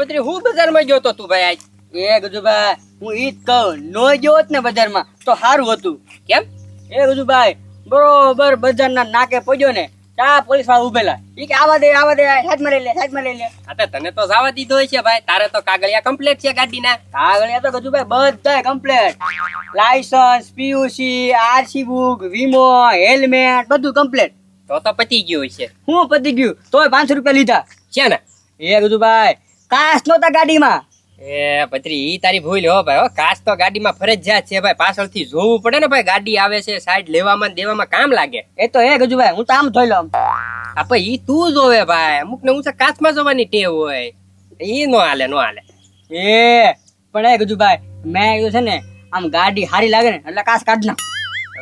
પત્રી હું બજારમાં ગયો તો તું ભાઈ આજ? એ ગજુભાઈ હું ઈ જ કહું, નો ગયો હોત ને બજારમાં તો સારું હતું. કેમ? એ ગજુભાઈ બરોબર બજારના નાકે પડ્યો ને ત્યાં પોલીસ વાળા ઉભેલા. ઈ કે આવા દે સાઈડમાં લઈ લે તને તો જવા દીધો હોય છે ભાઈ, તારે તો કાગળિયા કમ્પ્લીટ છે ગાડીના. કાગળિયા તો ગજુભાઈ બધાય complete, licence, PUC, RC book, વીમો, હેલ્મેટ બધું કમ્પ્લીટ. તો પતી ગયું હોય છે. હું પતી ગયું તોય 500 રૂપિયા લીધા છે ને? એ ગજુભાઈ કાચ નહોતા ગાડીમાં. એ પત્રી ઈ તારી ભૂલ હો ભાઈ. હો કાચ તો ગાડીમાં ફરજિયાત છે ભાઈ, પાછળથી જોવું પડે ને ભાઈ. ગાડી આવે છે સાઈડ લેવામાં દેવામાં કામ લાગે. એ તો હે ગજુભાઈ, હું તો આમ જોઈ લઉં. આપે ઈ તું જોવે ભાઈ, અમુક ને ઊંચા કાચમાં જોવાની ટેવ હોય, ઈ નો હાલે. એ પણ એ ગજુભાઈ મેં કીધું છે ને આમ ગાડી હારી લાગે ને એટલે કાચ કાઢ નાખ.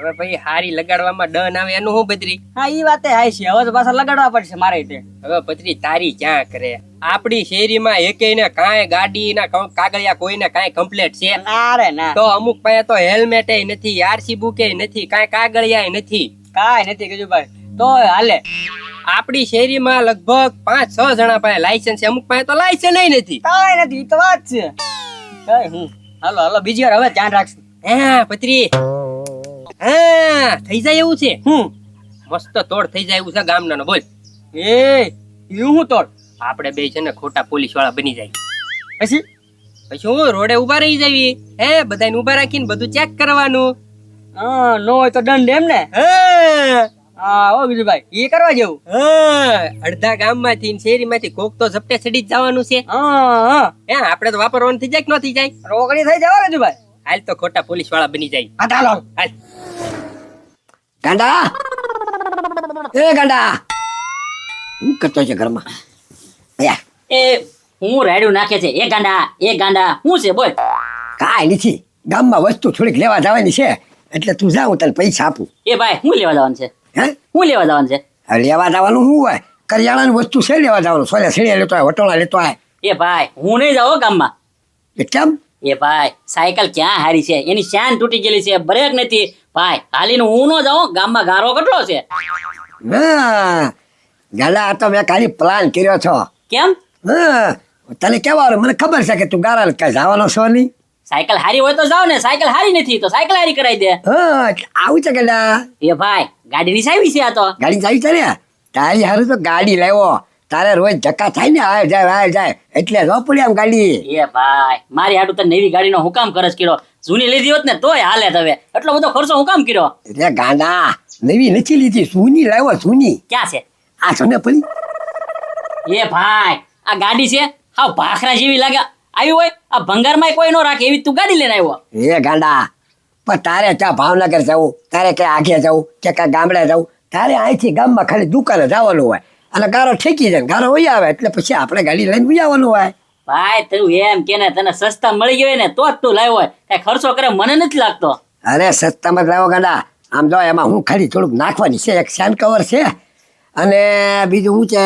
હવે ભાઈ હારી લગાડવામાં ડન આવે એનું હું પત્રી? હા ઈ વાતે હાય છે, હવે તો પાછા લગાડવા પડશે મારે તે. હવે પત્રી તારી ક્યાં કરે? આપડી શેરીમાં એકેયને કાંઈ ગાડીના કાગળિયા કોઈને કાંઈ કમ્પ્લીટ છે? અરે ના, તો અમુક પાસે તો હેલ્મેટ નથી, આરસી બુકે નથી, કાંઈ કાગળિયા નથી. કાંઈ નથી ગજુભાઈ તોય હાલે. આપડી શેરીમાં લગભગ 5-6 જણા પાસે લાયસન્સ છે, અમુક પાસે તો લાયસન્સ નથી. કાંઈ નથી, ઈ તો વાત છે. કઈ હું હાલો બીજી વાર હવે ધ્યાન રાખશું. હા પત્રી, હા થઈ જાય એવું છે. મસ્ત તોડ થઈ જાય એવું છે ગામના. બોલ એ હું તોડ? આપણે બે છે ને ખોટા પોલીસ વાળા બની જાય. પછી હું રોડે ઉભા રહી જાવી, હે બધાને ઉભા રાખીને બધું ચેક કરવાનું. હા નો હોય તો દંડ એમ ને? હા ઓ ગજુભાઈ એ કરવા જેવું. અડધા ગામમાંથી શેરીમાંથી કોક તો ઝપટે ચડી જ જવાનું છે. હે આપણે તો વાપરવાનું થઈ જાય કે ન થઈ જાય? રોકડી થઈ જવા ગજુભાઈ. હાલ તો ખોટા પોલીસ વાળા બની જાય. હાલ ગાંડા, એ ગાંડા હું કરતો છે ઘરમાં? એ હું રાડ્યું નાખે છે. એ ગાંડા શું છે બોલ? કાંઈ નથી, ગામમાં વસ્તુ થોડીક લેવા જવાની છે એટલે તું જા, હું તને પૈસા આપું. એ ભાઈ હું લેવા જવાનું છે? હે હું લેવા જવાનું છે? લેવા જવાનું શું હોય? કરિયાણાની વસ્તુ છે લેવા જવાનું. સોલે સીડિયા લેતો હોય, વટોળા લેતો હોય. એ ભાઈ હું નહીં જાઉં ગામમાં. એ કેમ? એ ભાઈ સાયકલ ક્યાં હારી છે, એની શાન તૂટી ગયેલી છે, બ્રેક નથી. ભાઈ હાલીને હું ન જાઉં, ગામમાં ગારો કેટલો છે. હા ગાલા, આ તો મેં ખાલી પ્લાન કર્યો છો. કેમ? હા તને કેવાનું મને ખબર છે કે તું ગારા કઈ જવાનો છો નહીં. સાયકલ હારી હોય તો જાવ ને, સાયકલ હારી નથી તો સાયકલ હારી કરાવી દે. હા આવું છે ગાલા. એ ભાઈ ગાડીની સાવી છે આ તો. ગાડી ચાવી છે ને તારી હારું તો ગાડી લાવ્યો. તારે રોજ ધક્કા થાય ને આવે જાય એટલે ન પડી આમ ગાડી. એ ભાઈ મારી હાટુ તો નવી ગાડીનો હુકામ ખર્ચ કર્યો, જૂની લીધી હોત ને તોય હાલે. હવે એટલો બધો ખર્ચો હુકામ કર્યો? એટલે ગાંડા નવી નથી લીધી, જૂની લાવ્યો. જૂની ક્યાં છે? આ છો ને પડી. એ ભાઈ આ ગાડી છે હા ભાખરા જેવી લાગે. આવી હોય આ ભંગારમાં કોઈ નો રાખે એવી તું ગાડી લઈને આવ્યો? એ ગાંડા પણ તારે ત્યાં ભાવનગર જવું, તારે ક્યાં આગે જવું કે ક્યાં ગામડે જવું, તારે અહીંથી ગામમાં ખાલી દુકાને જવાનું હોય અને ગારો ઠેકી જાય, ગારો વહી આવે એટલે પછી આપણે ગાડી લઈને જવાનું હોય. ભાઈ તું એમ કે ને તને સસ્તા મળી ગયો ને તો જ તું લાવ્યો હોય, કઈ ખર્ચો કરે મને નથી લાગતો. અરે સસ્તામાં જ લાવો ગાંડા. આમ જો એમાં હું ખાલી થોડુંક નાખવાની છે, એક સેન કવર છે અને બીજું શું છે,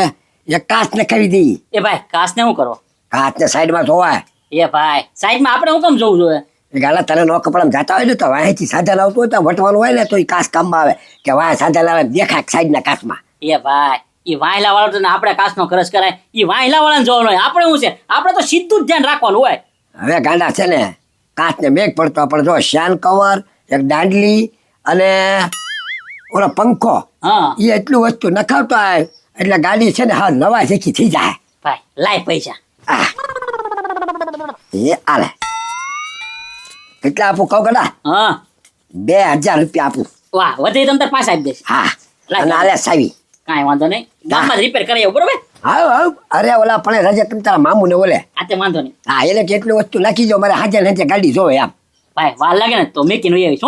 એક કાચ ને કરી દઈ. એ ભાઈ કાચ ને શું કરો? કાચ ને સાઈડમાં ધોવાય. એ ભાઈ સાઈડમાં આપણે હું કેમ જોવું જોઈએ? ગાલા તને નો કપડામાં જતા હોય ને તો વાંહેથી સાધન આવતું હોય તો વટવાનું હોય ને તો એ કાચ કામમાં આવે કે વાંહે સાધન આવે દેખાય સાઈડના કાચમાં. એ ભાઈ એ વાંહલા વાળો તો આપણે કાચનો ખર્ચ કરાય, એ વાંહલા વાળાને જોવાનું હોય. આપણે શું છે, આપણે તો સીધું જ ધ્યાન રાખવાનું હોય. હવે ગાંડા છે ને કાચને મેઘ પડતો પણ જો શાન કવર, એક દાંડલી અને ઓલો પંખો, હા એ એટલું વસ્તુ નખાવતો હોય એટલે ગાડી છે ને હા નવા જેખી થઈ જાય. ભાઈ લાય પૈસા. એ આલે કેટલા આપું કહું ગડા? હા 2000 રૂપિયા આપું. વાહ વધી તમ તાર પાછા આપી દેશે. હા અને આલે સાવી કાંઈ વાંધો નહીં, ગામમાં રિપેર કરાવી આવું બરોબર. હાવ અરે ઓલા પણ રજે તમે તારા મામુ ને ઓલે. આ તે વાંધો નહીં. હા એટલે કેટલું વસ્તુ નાખી દો મારે હાજર હાજર ગાડી જોવે આમ. ભાઈ વાર લાગે ને તો મેકીને વહી આવીશ.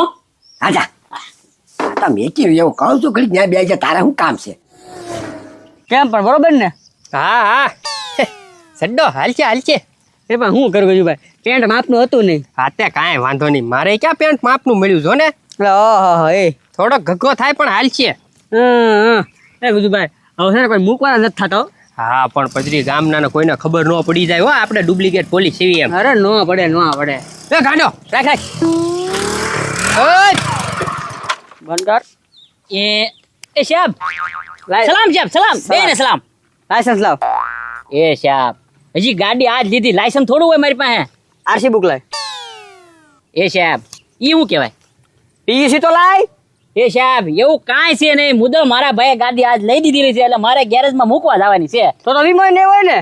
હાજા આ મેકી એવું કહું છું ઘડી ત્યાં બે તારે શું કામ છે? કેમ પણ બરોબર ને? હા સડ્ડો હાલ છે. એ પણ હું કરું ગજુભાઈ, પેન્ટ માપનું હતું નહીં. હા તે કાંઈ વાંધો નહીં, મારે ક્યાં પેન્ટ માપનું મળ્યું જો ને. એ થોડો ઘગ્ગો થાય પણ હાલ છે. એ ગજુભાઈ હવે છે ને કોઈ મૂકવાના નથી થતો. હા પણ પજરી ગામના કોઈને ખબર ન પડી જાય હો આપણે ડુપ્લિકેટ પોલીસ એવી એમ. અરે નો પડે. એ ગાંડો રાખ. બંધ કર. એ સાહેબ સલામ સાહેબ સલામ. બેને સલામ. લાયસન્સ લાવ. એ સાહેબ હજી ગાડી આજ લીધી, લાયસન્સ થોડું હોય મારી પાસે. આરસી બુક લાય. એ સાહેબ ઈ શું કહેવાય? પીયુસી તો લાય. એ સાહેબ એવું કાંઈ છે નહીં, મુદ્દો મારા ભાઈએ ગાડી આજ લઈ દીધેલી છે એટલે મારે ગેરેજમાં મૂકવા જવાની છે. તો વીમો નહીં હોય ને.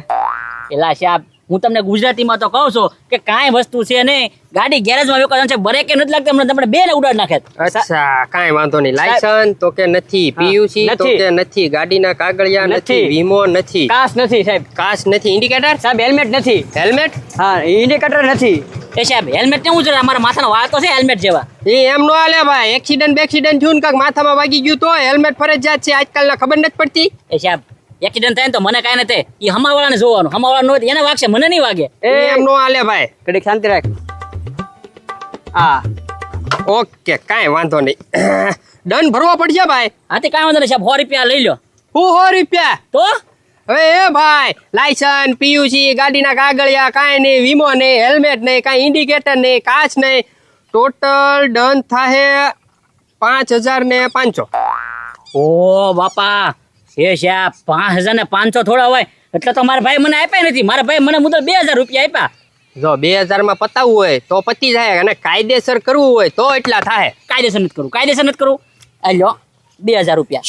એલા સાહેબ હું તમને ગુજરાતીમાં તો કહું છું કે કાંઈ વસ્તુ છે નહીં, ગાડી ગેરેજમાં મૂકવા છે, બ્રેકે નથી લાગતી, હમણાં તમને બેને ઉડાડ નાખે. અચ્છા કાંઈ વાંધો નહીં. લાયસન્સ તો કે નથી, પીયુસી તો નથી. કે નથી, ગાડીના કાગળિયા નથી, નથી. વીમો નથી, કાસ નથી સાહેબ. કાચ નથી, ઇન્ડિકેટર, સાહેબ હેલ્મેટ નથી. હેલ્મેટ. હા ઇન્ડિકેટર નથી. એ સાહેબ હેલ્મેટ કેવું છે? અમારા માથાનો વાળ તો છે હેલ્મેટ જેવા. એ એમ નો હાલે ભાઈ. એક્સિડન્ટ થયું ને કાંઈક માથામાં વાગી ગયું તો હેલ્મેટ ફરજિયાત છે. આજકાલના ખબર નથી પડતી. એ સાહેબ એક્સિડન્ટ થાય ને તો મને કાંઈ નથી, એ હમાવાળાને જોવાનું, હમાવાળા નો એને વાગશે, મને નહીં વાગે. એમ નો હાલે ભાઈ. ઘડીક શાંતિ રાખ. હા ઓકે કાંઈ વાંધો નહીં. દંડ ભરવો પડશે ભાઈ. હાથી કાંઈ વાંધો નહીં સાહેબ, 100 રૂપિયા લઈ લો. હું 100 રૂપિયા? તો હવે એ ભાઈ લાયસન્સ, પીયુસી, ગાડીના કાગળિયા કાંઈ નહીં, વીમો નહીં, હેલ્મેટ નહીં, કાંઈ ઇન્ડિકેટર નહીં, કાચ નહીં, ટોટલ દંડ થાય 5,500. ઓ બાપા, એ સાહેબ 5,500 થોડા હોય એટલે તો મારા ભાઈ મને આપ્યા નથી. મારા ભાઈ મને મુદ્દલ 2,000 રૂપિયા આપ્યા. જો 2000 માં પતાવવું હોય તો પતી જાય, અને કાયદેસર કરવું હોય તો એટલા થાય. કાયદેસર નથી કરવું, કાયદેસર નથી કરવું. આ લો 2,000 રૂપિયા.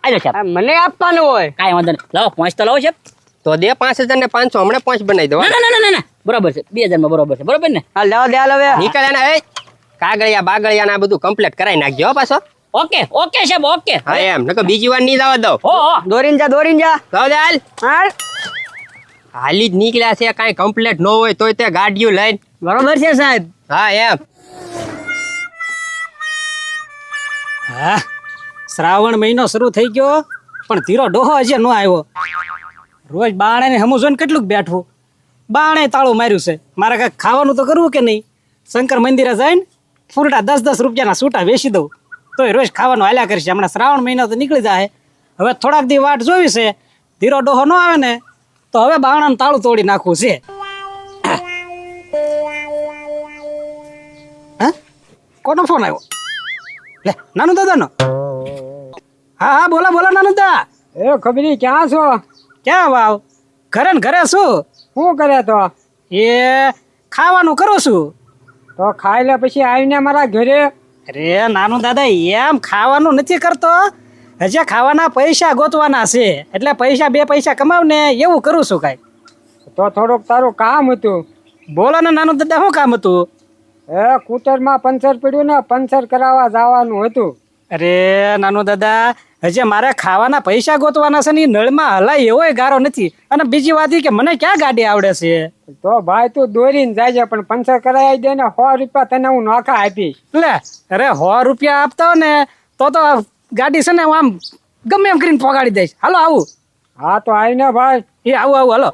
આલો સાહેબ, આ મને આપવાનું હોય. કાંઈ વાંધો નહીં, લાવો પહોંચ તો લાવો સાહેબ. તો દે 5,500 હમણાં 5 બનાવી દો. ના ના ના ના બરોબર છે, 2,000 માં બરોબર છે, બરોબર ને? હા લેવા દે હાલ હવે. નીકળે ને એ કાગળિયા બાગળિયા ના બધું કમ્પ્લીટ કરાવી નાખજો હો પાછો. ઓકે ઓકે સાહેબ ઓકે. હા એમ નકર બીજી વાર નહીં જવા દો. હો હો દોરીને જા દોરીને જા. જાઓ દે હાલ. હાલ હાલી જ નીકળ્યા છે, કાંઈ કમ્પ્લીટ ન હોય તોય તે ગાડીઓ લઈને. બરોબર છે સાહેબ. હા એમ. હા શ્રાવણ મહિનો શરૂ થઈ ગયો પણ ધીરો ડોહો હજી ન આવ્યો. રોજ બાણે હમું જોઈને કેટલું બેઠવું, બાણે તાળું માર્યું છે. મારે કાંઈક ખાવાનું તો કરવું કે નહીં? શંકર મંદિરે જઈને ફૂરટા 10-10 રૂપિયાના સૂટા વેચી દઉં તોય રોજ ખાવાનું હાલ્યા કરશે. હમણાં શ્રાવણ મહિનો તો નીકળી જાય, હવે થોડાક દી વાટ જોવી છે. ધીરો ડોહો ન આવે ને તો હવે બાણાનું તાળું તોડી નાખવું છે. હા કોનો ફોન આવ્યો? લે નાનું દાદાનો. હા હા બોલો બોલો નાનું દા. એ ખબરી ક્યાં છો? ક્યાં વાવ? ઘરે ને ઘરે શું? શું કરે તો? એ ખાવાનું કરું છું. તો ખાઈ લે પછી આવીને મારા ઘરે. અરે નાનું દાદા એમ ખાવાનું નથી કરતો, હજી ખાવાના પૈસા ગોતવાના છે એટલે પૈસા 2 પૈસા કમાવ ને એવું કરું છું. કાંઈ તો થોડુંક તારું કામ હતું. બોલો ને નાનું દાદા, શું કામ હતું? એ કૂટરમાં પંચર પડ્યું ને, પંચર કરાવવા જવાનું હતું. અરે નાનું દાદા હજી મારે ખાવાના પૈસા ગોતવાના છે ને, ઈ નળમાં હલાય એવોય ગારો નથી. અને બીજી વાત ઈ કે મને ક્યાં ગાડી આવડે છે? તો ભાઈ તું દોરીને જાય પણ પંચર કરાવી દે ને 100 રૂપિયા તને હું નોખા આપીશ. લે અરે 100 રૂપિયા આપતા હો ને તો ગાડી છે ને હું આમ ગમે એમ કરીને પગાડી દઈશ. હાલો આવું. હા તો આવીને ભાઈ. એ આવું આવું હાલો.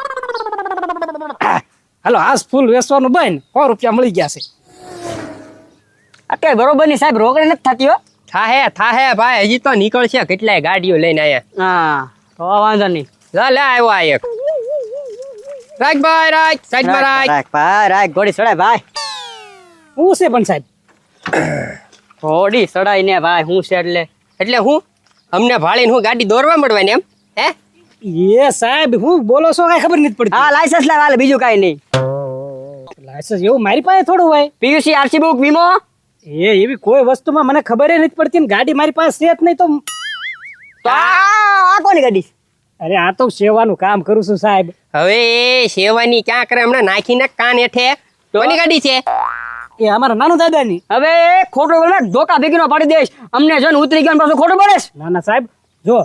હાલો આજ ફૂલ વેચવાનું બંધ, 100 રૂપિયા મળી ગયા છે. અત્યારે બરોબર ની સાહેબ રોકડી નથી થતી હો. થાહે ભાઈ, હજી તો નીકળશે કેટલાય ગાડીઓ લઈને આયા. હા તો વાંધો નહીં. લે આવ્યો આ એક. રાખ ભાઈ રાખ, સાઈડમાં રાખ. રાખ ભાઈ રાખ, ઘોડી ચડાય ભાઈ. હું છે પણ સાહેબ? ઘોડી ચડાય ને ભાઈ હું છે એટલે હું અમને ભાળીને હું ગાડી દોરવા મળવાની એમ હે? એ સાહેબ હું બોલો છો કાંઈ ખબર નથી પડતી. હા લાયસન્સ લાવ હાલે, બીજું કાંઈ નહીં. લાયસન્સ એવું મારી પાસે થોડું હોય. પીયુસી આરસી બુક વીમો. એવી કોઈ વસ્તુમાં મને ખબર નથી પડતી ને ગાડી મારી પાસે છે જ નહીં તો. તો આ કોની ગાડી? અરે આ તો સેવાનું કામ કરું છું સાહેબ. હવે એ સેવાની ક્યાં કરે, હમણાં નાખીને કાન હેઠે. કોની ગાડી છે? એ અમારા નાનું દાદાની. હવે ખોટો બોલે ધોકા ભેગીનો પાડી દઈશ. અમને જો ને ઉતરી ગયો પાછું ખોટું બોલેશ. ના ના સાહેબ જો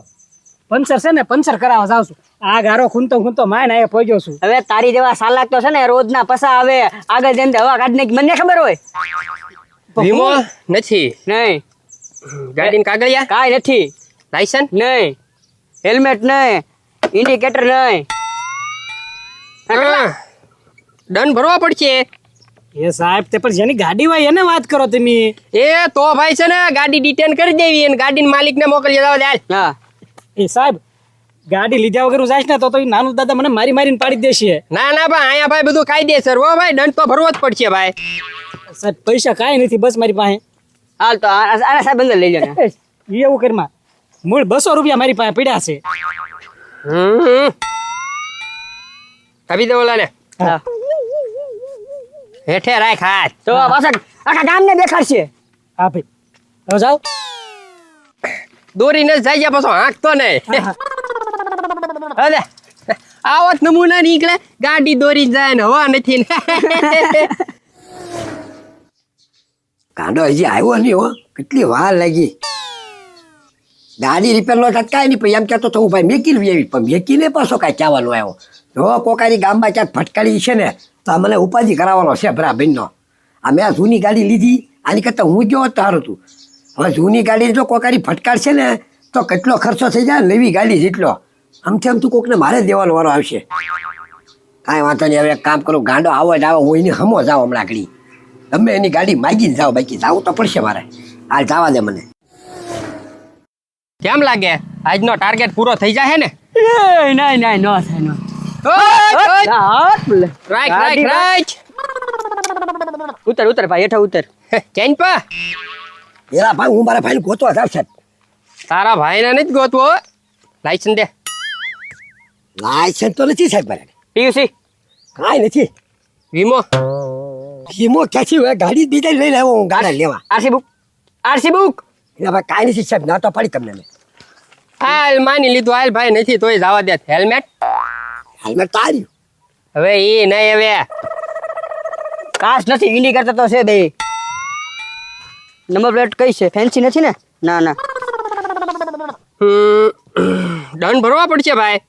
પંચર છે ને, પંચર કરાવવા જાવ છું. આ ગારો ખૂનતો ખૂનતો માયને અહીંયા પહોંચ્યો છું. હવે તારી જેવા સાલાક તો છે ને રોજના પસા આવે, આગળ જઈને હવા કાઢને મને ખબર હોય. વીમો નથી, નહીં ગાડીના કાગળિયા કાંઈ નથી, લાયસન્સ નહીં હેલ્મેટ નહીં, ઇન્ડિકેટર નહીં. દંડ ભરવા પડશે. એ સાહેબ તે પણ જેની ગાડી હોય એને વાત કરો તમે. એ તો ભાઈ છે ને ગાડી ડિટેન કરી દેવી અને ગાડીના માલિકને મોકલી દેવા દે. હા એ સાહેબ ગાડી લીધા વગર હું જઈશ ને તો ઈ નાનું દાદા મને મારી મારીને પાડી દેશે. ના ભાઈ અહીંયા ભાઈ બધું કાયદેસર હો ભાઈ, દંડ તો ભરવો જ પડશે ભાઈ. સાહેબ પૈસા કાંઈ નથી બસ મારી પાસે. હાલ તો આના સાહેબ અંદર લઈ લો ને. એવું કરમાં મૂળ 200 રૂપિયા મારી પાસે પડ્યા છે. કાપી દે ઓલાને હા. હેઠે રાખ હાથ તો પાછા આખા ગામને દેખાડશે. હા ભાઈ હવે જાઓ દોરીને જ જાય પાછો હાંકતો ને હવે આવત નમૂના નીકળે ગાડી દોરી જાય ને હવા નથી ને ગાંડો હજી આવ્યો નહીં હો, કેટલી વાર લાગી. ગાડી રિપેર નો ટકાય નહીં, પછી એમ કહેતો તો હું ભાઈ મેકીને એવી, પણ મેકીને પાછો કાંઈ કહેવાનો આવ્યો. જો કોકાની ગામમાં ક્યાંક ફટકારી છે ને તો આ મને ઉપાધિ કરાવવાનો છે ભરા ભાઈનો. આ મેં આ જૂની ગાડી લીધી, આની કરતાં હું જો સારું હતું. હવે જૂની ગાડી જો કોકારી ફટકારશે ને તો કેટલો ખર્ચો થઈ જાય, નવી ગાડી જેટલો. આમથી આમ તું કોકને મારે જ દેવાનો વારો આવશે. કાંઈ વાંધો નહીં, હવે એક કામ કરું, ગાંડો આવો જ આવો, હું એની હમો જાઉં હમણાં આગળ. તમે એની ગાડી માગીને જાઓ, બાકી જાવું તો પડશે મારે. હાલ જવા દે મને. કેમ લાગે આજનો ટાર્ગેટ પૂરો થઈ જાય ને નહીં નહીં નો થાય નો. રાખ રાખ રાખ ઉતર ઉતર ભાઈ, હેઠા ઉતર. ચેન પા એલા ભાઈ, હું મારા ભાઈને ગોતવા જાવ સાહેબ. તારા ભાઈને નથી ગોતવો, લાયસન્સ દે. લાયસન્સ તો નથી સાહેબ મારે, પીયુસી કાંઈ નથી. વીમો વીમો ક્યાંથી હોય, ગાડી બીજા લઈને આવ્યો હું ગાડા લેવા. RC book RC book. એલા ભાઈ કાંઈ નથી સાહેબ, ના તો પાડી તમને મેં. હાલ માની લીધું, હાલ ભાઈ નથી તોય જવા દે. હેલ્મેટ હાલમાં તાર્યું. હવે એ નહીં, હવે કાચ નથી, ઇન્ડિકેટર તો છે બે. નંબર પ્લેટ કઈ છે, ફેન્સી નથી ને? ના ના. દંડ ભરવા પડશે ભાઈ.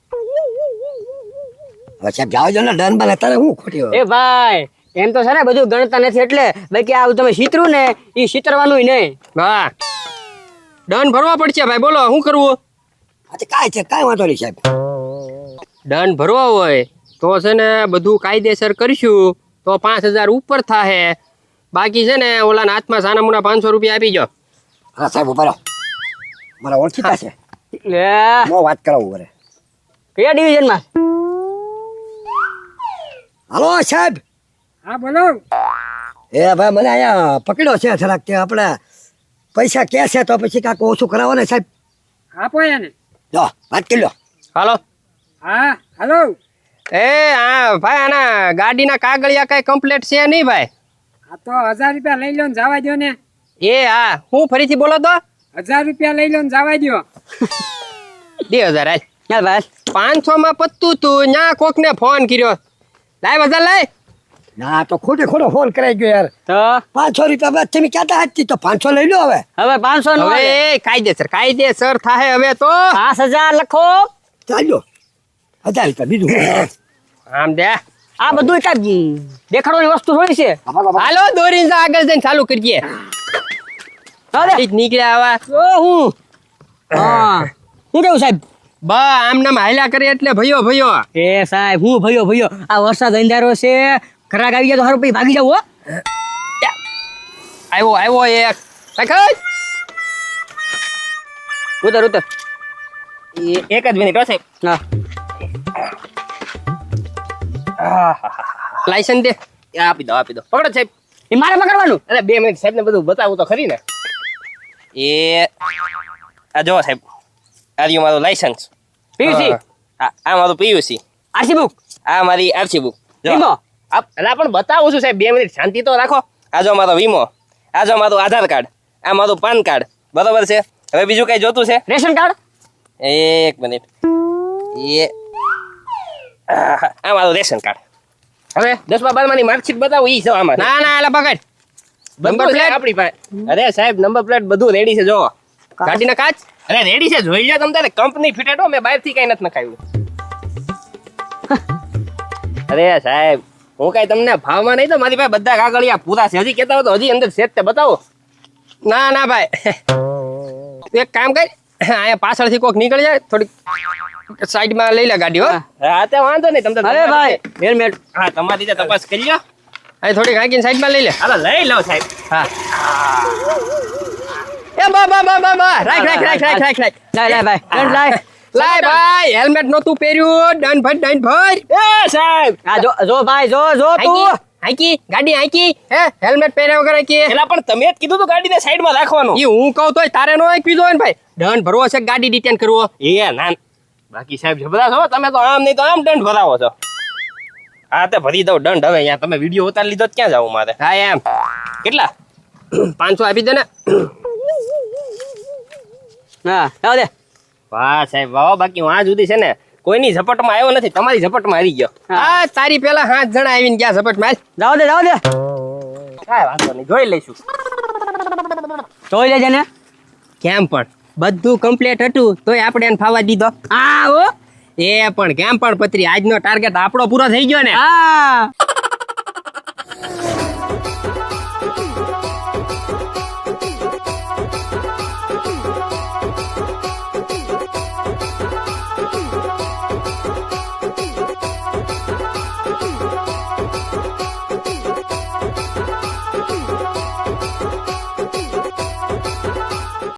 હવે સાહેબ જાઓ જો ને, ડન બને તારે હું ખોટી હોય. એ ભાઈ એમ તો છે ને બધું ગણતા નથી, એટલે બાકી આ તમે ચિતરું ને એ ચિતરવાનું નહીં. હા દંડ ભરવા પડશે ભાઈ, બોલો શું કરવું? હા કાંઈ છે, કાંઈ વાંધો નહીં સાહેબ. દંડ ભરવા હોય તો છે ને બધું કાયદેસર કરશું તો 5,000 ઉપર થાહે. બાકી છે ને ઓલાના હાથમાં સાના મુના 500 રૂપિયા આપી જો. હા સાહેબ ઉભા રહો, મારા ઓળખીતા છે, લે હું વાત કરાવું ઘરે. કયા ડિવિઝનમાં? હાલો સાહેબ. હા બોલો. એ ભાઈ મને અહીંયા પકડ્યો છે જરાક, કે આપણે પૈસા કે છે તો પછી કાંઈક ઓછું કરાવો ને સાહેબ. આપો એને. લો વાત કરી લો. હાલો હા હાલો. એ હા ભાઈ, આના ગાડીના કાગળિયા કઈ કમ્પ્લીટ છે નહીં ભાઈ? આ તો 1000 રૂપિયા લઈ લો ને જવા દો ને. એ હા, હું ફરીથી બોલો તો 1000 રૂપિયા લઈ લો ને જવા દો. 2,000 હાલ. ચાલ ભાઈ 500 માં પત્તું તું, ન્યા કોકને ફોન કર્યો. લાય 1000 લાય. ના તો ખોટે ખોટો ફોન કરાઈ ગયો યાર. તો 500 રૂપિયા બાદ તમે ક્યાં હાથથી, તો 500 લઈ લો હવે. હવે 500 નો હવે કાયદેસર થાહે હવે તો. 5000 લખો. ચાલ્યો 1000 રૂપિયા બીજું શું? આમ દે. આ બધું કાંઈ દેખાડવાની વસ્તુ થોડી છે. હાલો દોરીને જા, આગળ જઈને ચાલુ કરીએ. હવે ઈ જ નીકળ્યા આવા. ઓ હું હા હું કેવું સાહેબ? બા આમ નામ હાલ્યા કરે એટલે ભયો ભયો. એ સાહેબ હું ભયો ભયો, આ વરસાદ અંધારો છે, ઘરાક આવી ગયા તો હારું પછી ભાગી જાવ. હો આવ્યો એક. રાખ. ઉતર ઉતર. એક જ મિનિટ હો સાહેબ. હા લાયસન્સ દે. આપી દો પકડો સાહેબ. એ મારે પકડવાનું. અરે 2 મિનિટ સાહેબ ને બધું બતાવું તો ખરી ને. એ આ જો સાહેબ, આ રહ્યું મારું લાયસન્સ. પીયુસી આ મારું પીયુસી. આરસી બુક આ મારી આરસી બુક. વીમો. અલા પણ બતાવું છું સાહેબ, 2 મિનિટ શાંતિ તો રાખો. આ જો મારો વીમો. આ જો મારું આધાર કાર્ડ. આ મારું પાન કાર્ડ. બરોબર છે. હવે બીજું કઈ જોતું છે? Ration card. એક મિનિટ. આ મારું રેશન કાર્ડ. હવે 10મા 12માની માર્કશીટ બતાવું ઈ છે આમાં. ના ના એલા પકડ. નંબર પ્લેટ આપણી પાસે. અરે સાહેબ નંબર પ્લેટ બધું રેડી છે જો. ગાડીના કાચ. અરે રેડી છે, જોઈ લો તમ તારે. કંપની ફિટેડ હો, મેં બહારથી કઈ નથી નખાવ્યું. અરે સાહેબ હું કઈ તમને ભાવમાં નહીં તો મારી પાસે બધા કાગળિયા પૂરા છે. હજી કહેતા હો તો હજી અંદર સેટ તે બતાવો. ના ના ભાઈ, એક કામ કર, અહીંયા પાછળથી કોક નીકળી જાય, થોડીક સાઈડમાં લઈ લે ગાડી. હો હા તે વાંધો નહીં તમને. અરે ભાઈ હેલ્મેટ. હા તમારી રીતે તપાસ કરી લો. અહીં થોડીક હાંકીને સાઈડમાં લઈ લે. હાલો લઈ લો સાહેબ. હા એ બા રાખ. લાય ભાઈ દંડ લાય. લાય ભાઈ, હેલ્મેટ નહોતું પહેર્યું, દંડ ભર. એ સાહેબ આ જો ભાઈ જો તું. હાંકી ગાડી હાંકી. હે હેલ્મેટ પહેર્યા વગર હાંકી. એલા પણ તમે જ કીધું તું ગાડીને સાઈડમાં રાખવાનું. ઈ હું કહું તોય તારે નો કીધો હોય ને ભાઈ. દંડ ભરવો છે, ગાડી ડિટેન કરવો. એ ના બાકી સાહેબ જબરા છો તમે તો, આમ નહીં તો આમ દંડ ભરાવો છો. હા તે ભરી દઉં દંડ. હવે અહીંયા તમે વિડીયો ઉતારી લીધો તો ક્યાં જાવું મારે? હા એમ કેટલા? 500 આપી દે ને. હા જાઓ દે. વાહ સાહેબ વાહ. બાકી હું આજ સુધી છે ને કોઈની ઝપટમાં આવ્યો નથી, તમારી ઝપટમાં આવી ગયો. હા તારી પેલા 7 જણા આવીને ગયા ઝપટ માર. જાઓ દે જાઓ દે. કાંઈ વાંધો નહીં, જોઈ લઈશું. જોઈ લેજે ને. કેમ પણ બધું કમ્પ્લીટ હતું તોય આપણે એને ફાવા દીધો. હા હો. એ પણ કેમ પણ પત્રી આજનો ટાર્ગેટ આપણો પૂરો થઈ ગયો ને. હા